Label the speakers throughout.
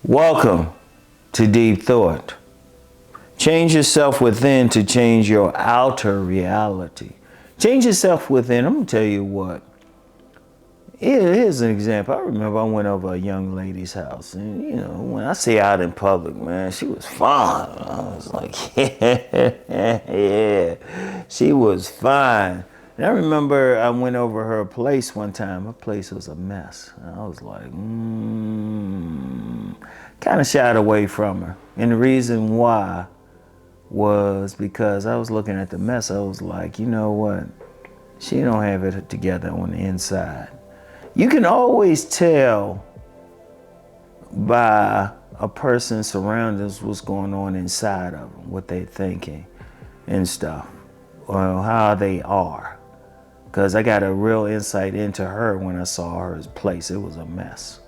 Speaker 1: Welcome to Deep Thought. Change yourself within to change your outer reality. Change yourself within. I'm going to tell you what. Here's an example. I remember I went over a young lady's house. And, when I say out in public, man, she was fine. I was like, yeah, she was fine. And I remember I went over her place one time. Her place was a mess. And I was like, kind of shied away from her. And the reason why was because I was looking at the mess. I was like, you know what? She don't have it together on the inside. You can always tell by a person's surroundings what's going on inside of them, what they're thinking and stuff, or how they are. Because I got a real insight into her when I saw her place. It was a mess.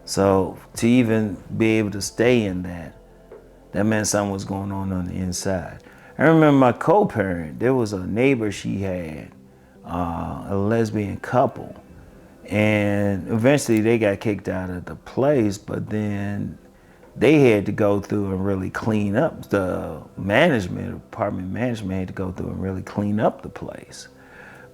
Speaker 1: So to even be able to stay in that meant something was going on the inside. I remember my co-parent, there was a neighbor she had, a lesbian couple. And eventually they got kicked out of the place, but then they had to go through and really clean up. The apartment management had to go through and really clean up the place.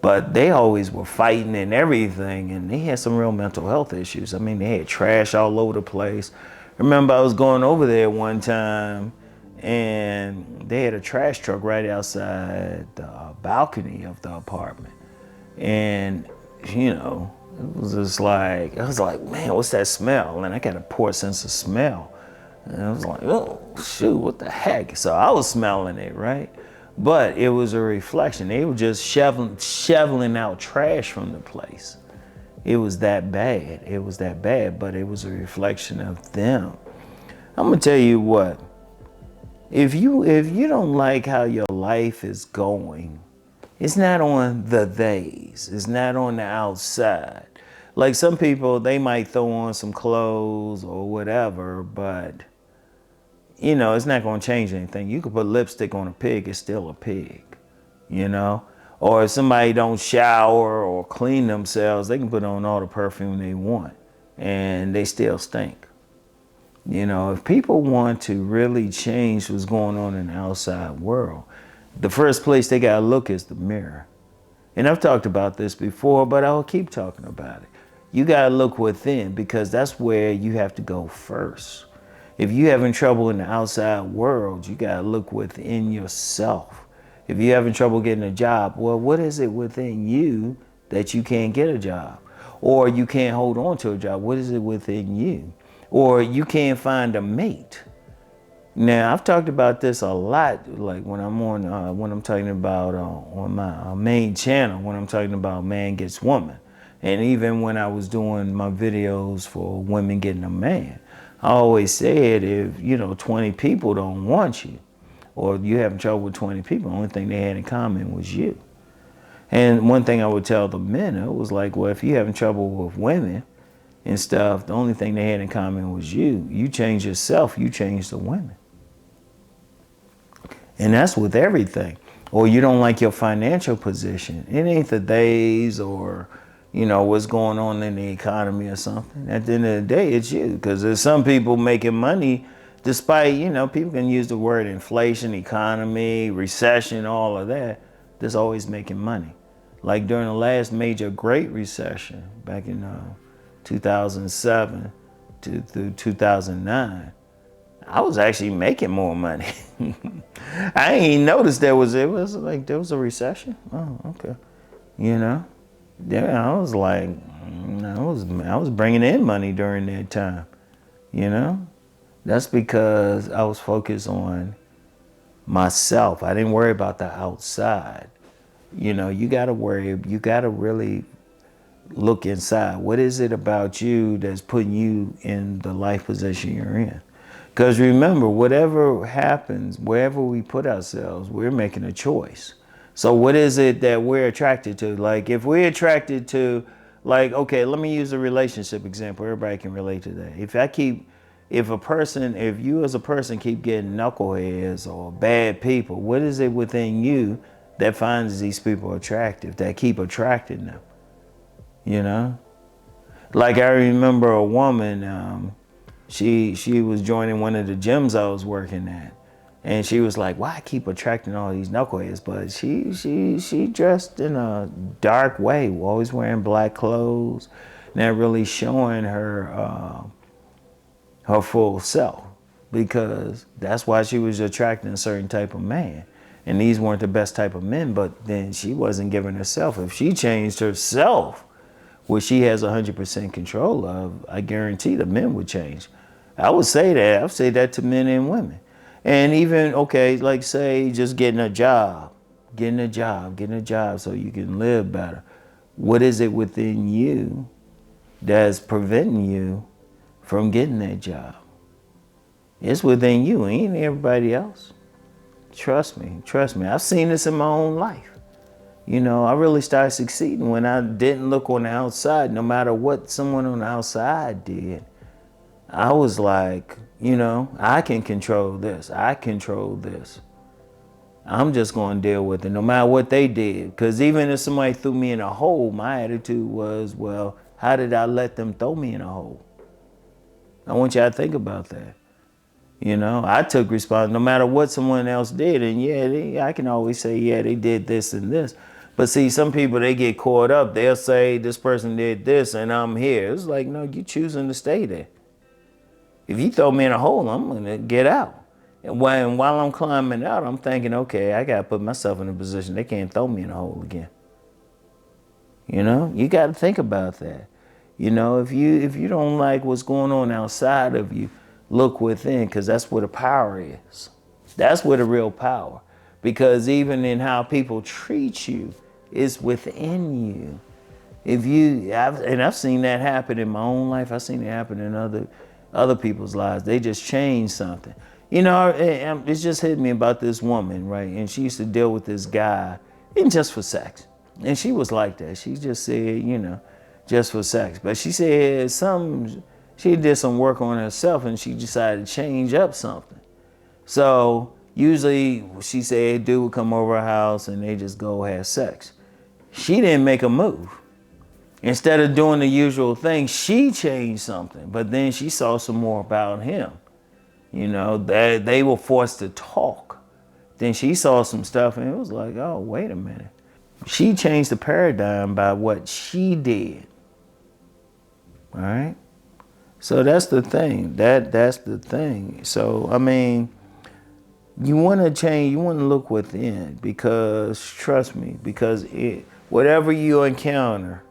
Speaker 1: But they always were fighting and everything, and they had some real mental health issues. I mean, they had trash all over the place. I remember I was going over there one time, and they had a trash truck right outside the balcony of the apartment. And, it was just like, I was like, man, what's that smell? And I got a poor sense of smell. And I was like, oh, shoot, what the heck? So I was smelling it, right? But it was a reflection. They were just shoveling out trash from the place. It was that bad. It was that bad, but it was a reflection of them. I'm gonna tell you what, if you don't like how your life is going, it's not on the theys. It's not on the outside. Like some people, they might throw on some clothes or whatever, but it's not going to change anything. You could put lipstick on a pig, it's still a pig, Or if somebody don't shower or clean themselves, they can put on all the perfume they want and they still stink. If people want to really change what's going on in the outside world, the first place they gotta look is the mirror. And I've talked about this before, but I'll keep talking about it. You gotta look within because that's where you have to go first. If you're having trouble in the outside world, you gotta look within yourself. If you're having trouble getting a job, well, what is it within you that you can't get a job? Or you can't hold on to a job? What is it within you? Or you can't find a mate? Now, I've talked about this a lot, like when I'm talking about on my main channel, when I'm talking about man gets woman. And even when I was doing my videos for women getting a man, I always said if, 20 people don't want you, or you having trouble with 20 people, the only thing they had in common was you. And one thing I would tell the men, it was like, well, if you're having trouble with women and stuff, the only thing they had in common was you. You change yourself, you change the women. And that's with everything. Or you don't like your financial position. It ain't the days or, what's going on in the economy or something. At the end of the day, it's you. Because there's some people making money despite, people can use the word inflation, economy, recession, all of that. There's always making money. Like during the last major Great Recession back in 2007 through 2009, I was actually making more money. I ain't noticed there was a recession. Oh, okay. Yeah, I was like, I was bringing in money during that time. That's because I was focused on myself. I didn't worry about the outside. You gotta really look inside. What is it about you that's putting you in the life position you're in? Because remember, whatever happens, wherever we put ourselves, we're making a choice. So what is it that we're attracted to? Like if we're attracted to, okay, let me use a relationship example. Everybody can relate to that. If you as a person keep getting knuckleheads or bad people, what is it within you that finds these people attractive, that keep attracting them? Like I remember a woman, She was joining one of the gyms I was working at. And she was like, why I keep attracting all these knuckleheads? But she dressed in a dark way, always wearing black clothes, not really showing her full self, because that's why she was attracting a certain type of man. And these weren't the best type of men, but then she wasn't giving herself. If she changed herself, which she has 100% control of, I guarantee the men would change. I would say that. I would say that to men and women. And even, okay, like say just getting a job so you can live better. What is it within you that's preventing you from getting that job? It's within you, ain't everybody else. Trust me. I've seen this in my own life. You know, I really started succeeding when I didn't look on the outside, no matter what someone on the outside did. I was like, you know, I can control this. I'm just going to deal with it no matter what they did. Because even if somebody threw me in a hole, my attitude was, well, how did I let them throw me in a hole? I want y'all to think about that. You know, I took responsibility no matter what someone else did. And yeah, I can always say, yeah, they did this and this. But see, some people, they get caught up. They'll say this person did this and I'm here. It's like, no, you choosing to stay there. If you throw me in a hole, I'm going to get out. And while I'm climbing out, I'm thinking, okay, I got to put myself in a position they can't throw me in a hole again. You know, you got to think about that. You know, if you don't like what's going on outside of you, look within, because that's where the power is. That's where the real power. Because even in how people treat you, it's within you. I've seen that happen in my own life. I've seen it happen in other people's lives. They just change something. You know, it's just hit me about this woman, right? And she used to deal with this guy, and just for sex. And she was like that. She just said, you know, just for sex. But she said she did some work on herself and she decided to change up something. So usually she said dude would come over her house and they just go have sex. She didn't make a move. Instead of doing the usual thing, she changed something. But then she saw some more about him. You know, they were forced to talk. Then she saw some stuff and it was like, oh, wait a minute. She changed the paradigm by what she did. All right? So that's the thing. That's the thing. So, I mean, you want to change, you want to look within, because trust me, because whatever you encounter,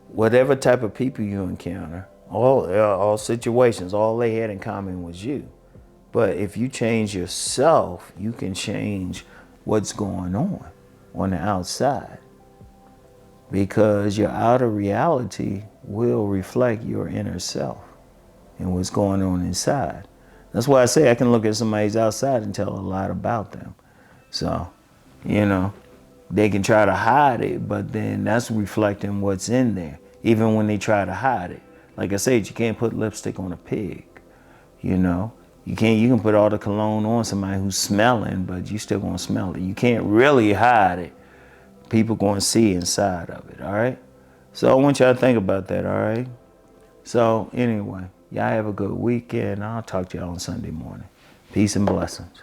Speaker 1: whatever type of people you encounter, all situations, all they had in common was you. But if you change yourself, you can change what's going on the outside, because your outer reality will reflect your inner self and what's going on inside. That's why I say I can look at somebody's outside and tell a lot about them. So, you know, they can try to hide it, but then that's reflecting what's in there, even when they try to hide it. Like I said, you can't put lipstick on a pig, you know? You can put all the cologne on somebody who's smelling, but you still gonna smell it. You can't really hide it. People gonna see inside of it, all right? So I want y'all to think about that, all right? So anyway, y'all have a good weekend. I'll talk to y'all on Sunday morning. Peace and blessings.